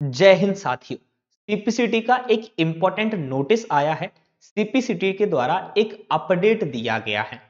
जय हिंद साथियों। सीपीसीटी का एक इंपॉर्टेंट नोटिस आया है। सीपीसीटी के द्वारा एक अपडेट दिया गया है।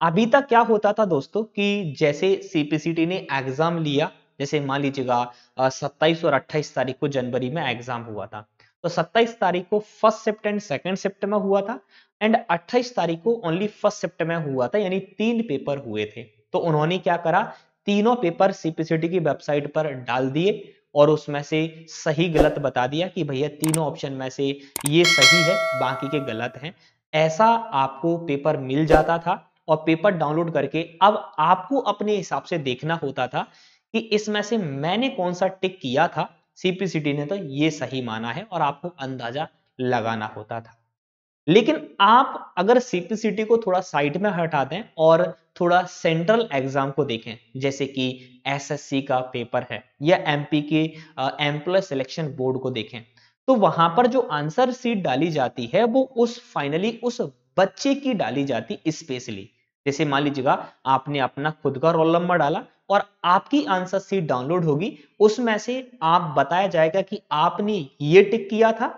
अभी तक क्या होता था दोस्तों कि जैसे सीपीसीटी ने एग्जाम लिया, जैसे मान लीजिएगा 27 और 28 तारीख को जनवरी में एग्जाम हुआ था। तो 27 तारीख को first shift and second shift में हुआ था एंड 28 तारीख को ओनली फर्स्ट शिफ्ट में हुआ था, यानी 3 पेपर हुए थे। तो उन्होंने क्या करा, तीनों पेपर सीपीसीटी की वेबसाइट पर डाल दिए और उसमें से सही गलत बता दिया कि भैया तीनों ऑप्शन में से ये सही है, बाकी के गलत हैं। ऐसा आपको पेपर मिल जाता था और पेपर डाउनलोड करके अब आपको अपने हिसाब से देखना होता था कि इसमें से मैंने कौन सा टिक किया था। सीपीसीटी ने तो ये सही माना है और आपको अंदाजा लगाना होता था। लेकिन आप अगर सीपीसीटी को थोड़ा साइड में हटा दें और थोड़ा सेंट्रल एग्जाम को देखें, जैसे कि एसएससी का पेपर है या एमपी के एम्प्लॉय सिलेक्शन बोर्ड को देखें, तो वहां पर जो आंसर सीट डाली जाती है वो उस फाइनली उस बच्चे की डाली जाती स्पेशली। जैसे मान लीजिएगा आपने अपना खुद का रोल नंबर डाला और आपकी आंसर सीट डाउनलोड होगी, उसमें से आप बताया जाएगा कि आपने ये टिक किया था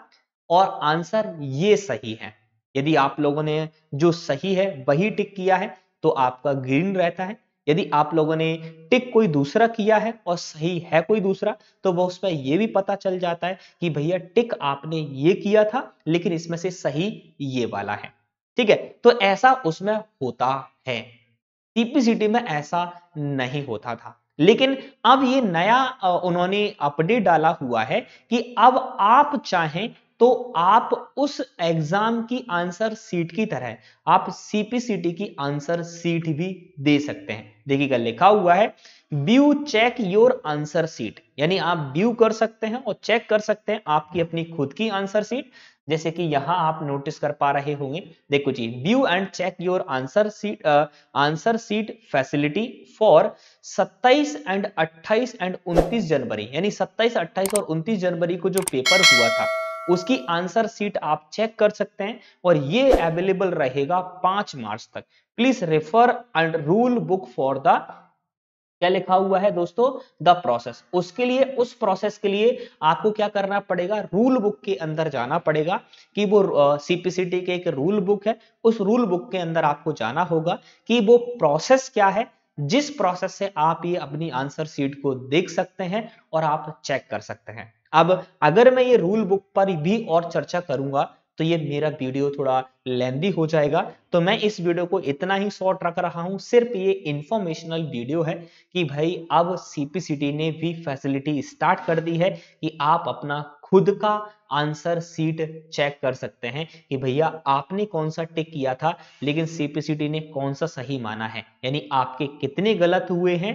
और आंसर ये सही है। यदि आप लोगों ने जो सही है वही टिक किया है तो आपका ग्रीन रहता है। यदि आप लोगों ने टिक कोई दूसरा किया है और सही है कोई दूसरा, तो वो उस पर यह भी पता चल जाता है कि भैया टिक आपने ये किया था लेकिन इसमें से सही ये वाला है। ठीक है, तो ऐसा उसमें होता है। सीपीसीटी में ऐसा नहीं होता था, लेकिन अब ये नया उन्होंने अपडेट डाला हुआ है कि अब आप चाहें तो आप उस एग्जाम की आंसर सीट की तरह आप सीपीसीटी की आंसर सीट भी दे सकते हैं। देखिएगा लिखा हुआ है view check your answer sheet, यानी आप व्यू कर सकते हैं और चेक कर सकते हैं आपकी अपनी खुद की आंसर सीट। जैसे कि यहां आप नोटिस कर पा रहे होंगे, देखो जी, view and check your answer sheet facility for 27 and 28 and 29 January, यानी 27, 28 और 29 जनवरी को जो पेपर हुआ था उसकी आंसर सीट आप चेक कर सकते हैं और ये अवेलेबल रहेगा 5 मार्च तक। Please refer and rule book for the, क्या लिखा हुआ है दोस्तों, द प्रोसेस। उसके लिए, उस प्रोसेस के लिए आपको क्या करना पड़ेगा, रूल बुक के अंदर जाना पड़ेगा कि वो सीपीसीटी के एक रूल बुक है, उस रूल बुक के अंदर आपको जाना होगा कि वो प्रोसेस क्या है जिस प्रोसेस से आप ये अपनी आंसर सीट को देख सकते हैं और आप चेक कर सकते हैं। अब अगर मैं ये रूल बुक पर भी और चर्चा करूंगा तो ये मेरा वीडियो थोड़ा लेंदी हो जाएगा, तो मैं इस वीडियो को इतना ही शॉर्ट रख रहा हूं। सिर्फ ये इंफॉर्मेशनल वीडियो है कि भाई अब सीपीसीटी ने भी फैसिलिटी स्टार्ट कर दी है कि आप अपना खुद का आंसर सीट चेक कर सकते हैं कि भैया आपने कौन सा टिक किया था लेकिन सीपीसीटी ने कौन सा सही माना है, यानी आपके कितने गलत हुए हैं,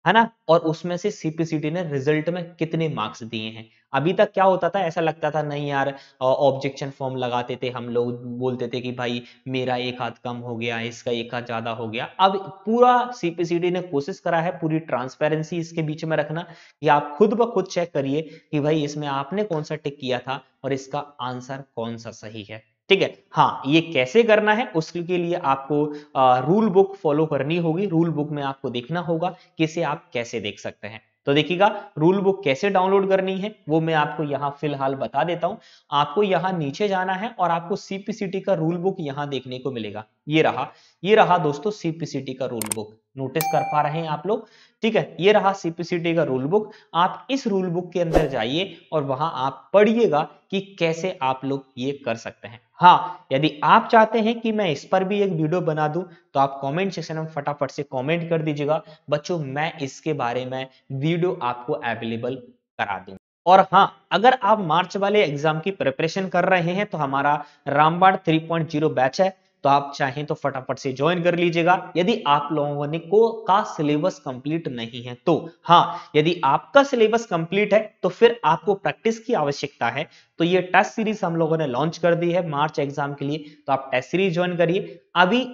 है ना, और उसमें से सीपीसीटी ने रिजल्ट में कितने मार्क्स दिए हैं। अभी तक क्या होता था, ऐसा लगता था नहीं यार, ऑब्जेक्शन फॉर्म लगाते थे हम लोग, बोलते थे कि भाई मेरा एक हाथ कम हो गया, इसका एक हाथ ज्यादा हो गया। अब पूरा सीपीसीटी ने कोशिश करा है पूरी ट्रांसपेरेंसी इसके बीच में रखना कि आप खुद ब खुद चेक करिए कि भाई इसमें आपने कौन सा टिक किया था और इसका आंसर कौन सा सही है। ठीक है, हाँ, ये कैसे करना है उसके लिए आपको रूल बुक फॉलो करनी होगी। रूल बुक में आपको देखना होगा कि इसे आप कैसे देख सकते हैं। तो देखिएगा रूल बुक कैसे डाउनलोड करनी है वो मैं आपको यहां फिलहाल बता देता हूं। आपको यहां नीचे जाना है और आपको सीपीसीटी का रूल बुक यहां देखने को मिलेगा। ये रहा दोस्तों सीपीसीटी का रूल बुक, नोटिस कर पा रहे हैं आप लोग। ठीक है, ये रहा सीपीसीटी का रूल बुक। आप इस रूल बुक के अंदर जाइए और वहां आप पढ़िएगा कि कैसे आप लोग ये कर सकते हैं। हाँ, यदि आप चाहते हैं कि मैं इस पर भी एक वीडियो बना दूं तो आप कमेंट सेक्शन में फटाफट से कमेंट कर दीजिएगा बच्चों, मैं इसके बारे में वीडियो आपको अवेलेबल करा दूं। और हाँ, अगर आप मार्च वाले एग्जाम की प्रिपरेशन कर रहे हैं तो हमारा रामबाण 3.0 बैच है, तो आप चाहें तो फटाफट से ज्वाइन कर लीजिएगा। यदि आप लोगों ने का सिलेबस कंप्लीट नहीं है तो, हाँ, यदि आपका सिलेबस कंप्लीट है तो फिर आपको प्रैक्टिस की आवश्यकता है। तो ये टेस्ट सीरीज हम लोगों ने लॉन्च कर दी है मार्च एग्जाम के लिए, तो आप टेस्ट सीरीज ज्वाइन करिए। अभी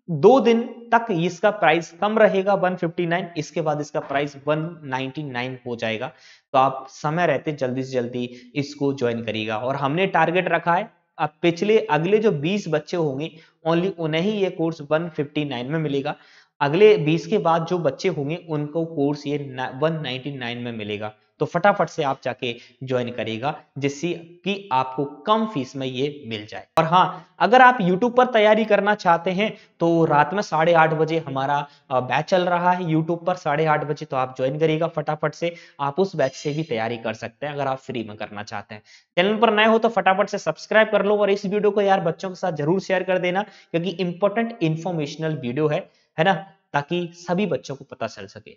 2 दिन तक इसका प्राइस कम रहेगा 159, इसके बाद इसका प्राइस 199 हो जाएगा। तो आप समय रहते जल्दी से जल्दी इसको ज्वाइन करिएगा। और हमने टारगेट रखा है अब पिछले अगले जो 20 बच्चे होंगे ओनली उन्हें ही ये कोर्स 159 में मिलेगा। अगले 20 के बाद जो बच्चे होंगे उनको कोर्स ये 199 में मिलेगा। तो फटाफट से आप जाके ज्वाइन करेगा, जिससे कि आपको कम फीस में ये मिल जाए। और हाँ, अगर आप यूट्यूब पर तैयारी करना चाहते हैं तो रात में 8:30 बजे हमारा बैच चल रहा है यूट्यूब पर 8:30 बजे, तो आप ज्वाइन करिएगा फटाफट से। आप उस बैच से भी तैयारी कर सकते हैं अगर आप फ्री में करना चाहते हैं। चैनल पर नए हो तो फटाफट से सब्सक्राइब कर लो और इस वीडियो को यार बच्चों के साथ जरूर शेयर कर देना, क्योंकि इंपॉर्टेंट इंफॉर्मेशनल वीडियो है ना, ताकि सभी बच्चों को पता चल सके।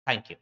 Thank you.